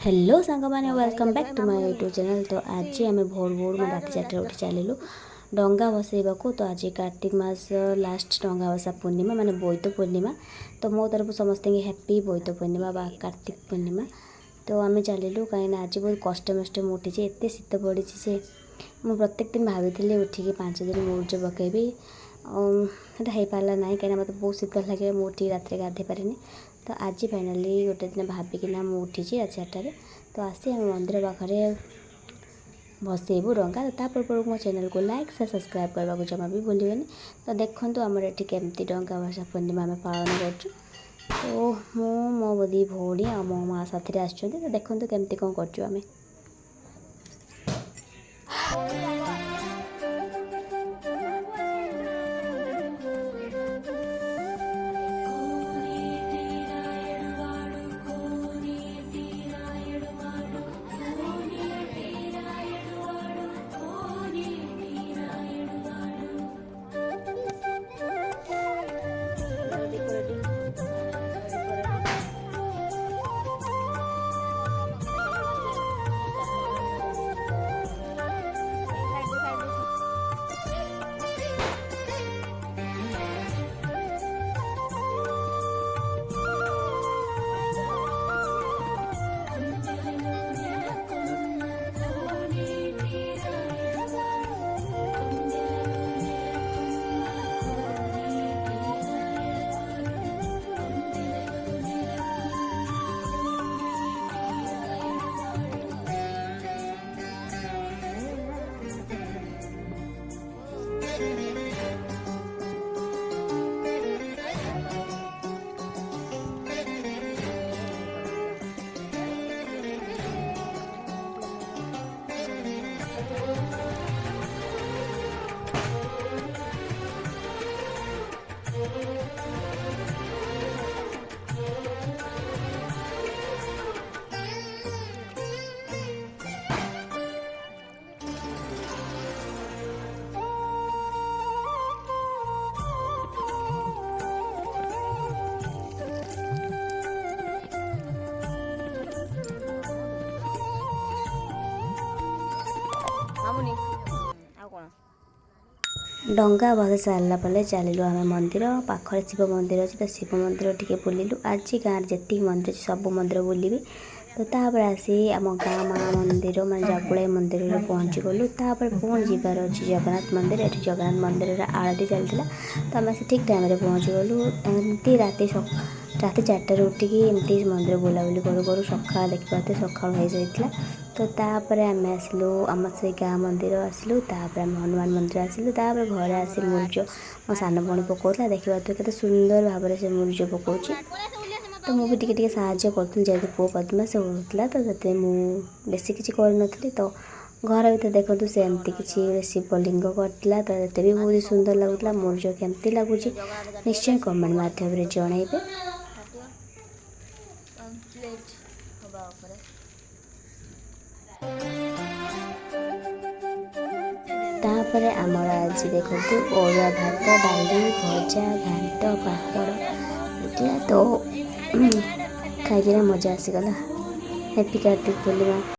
Hello सांग मैंने welcome back to my YouTube channel. तो आज आम भोर भोर में रात 4 उठी चलू डंगा भसैबा को। तो आज कार्तिक मास लास्ट डंगा भसा पूर्णिमा माने बोईत पूर्णिमा। तो मो तरफ समस्त हैप्पी बोईत पूर्णिमा बा कार्तिक पूर्णिमा। तो आम चलू कहीं आज बहुत कष्ट मष्ट में उठी एत शीत पड़ी से मुझे प्रत्येक दिन भाभी उठिकी 5 दिन मुर्ज पकेबी हो पारा ना कहीं मतलब बहुत शीत लगे मुझे रात गाधे पारे। तो आज फाइनाली गोटे दिन भाविकिना मुझे आज 4टार तो आसी आम मंदिर पाखे भसैबू डंगा। तो पूर्व मो चैनल को लाइक से सब्सक्राइब करने को जमा भी भूलिए। तो देखो आमर ये केमती डंगा भसा पूर्णिमा आम पालन कर। तो मो दी भौणी आ मो माँ साथी आसो। तो देखो केमती कौन कर। डंगा भसा सारा पर चलू आम मंदिर पाखे शिव मंदिर अच्छे। तो शिव मंदिर टी बुलूँ आज गाँव जी मंदिर अच्छे सब मंदिर बुलि। तो तापर आसी आम गाँ माँ मंदिर मैं जगुड़ा मंदिर में पहुँची गलु। तापर पुणी जीवार अच्छी जगन्नाथ मंदिर। ये जगन्नाथ मंदिर आरती चलता। तो आम ठीक टाइम पहुँची गलु। एमती राति 4टार उठिकी एमती मंदिर बुलाबुली करूँ करूँ सका देखते सका हो जाता। तो तापर आम आसलु आम से गाँ मंदिर आसलु। तापर आम हनुमान मंदिर आसलु। तापर घर आसी मुर्ज मो सान भणी पकाउला देखा केते सुंदर भाव से मुर्ज पकाउची। तो मुझे टी साहाଯ୍य करूँ जेहतु पुओ पद्मा से होता। तो से बेसी किसी कर तो घर भर देखो से एमती किसी शिवलिंग करता। तो ये भी बहुत सुंदर लगुला। मुर्ज केमती लगुच निश्चय कमेंट माध्यम जनइबे। तापर आमर आज देखो अरुआ भात डाली भजा घाट पापड़ तो खाई मजा आसीगला। हैप्पी कार्तिक पूर्णिमा।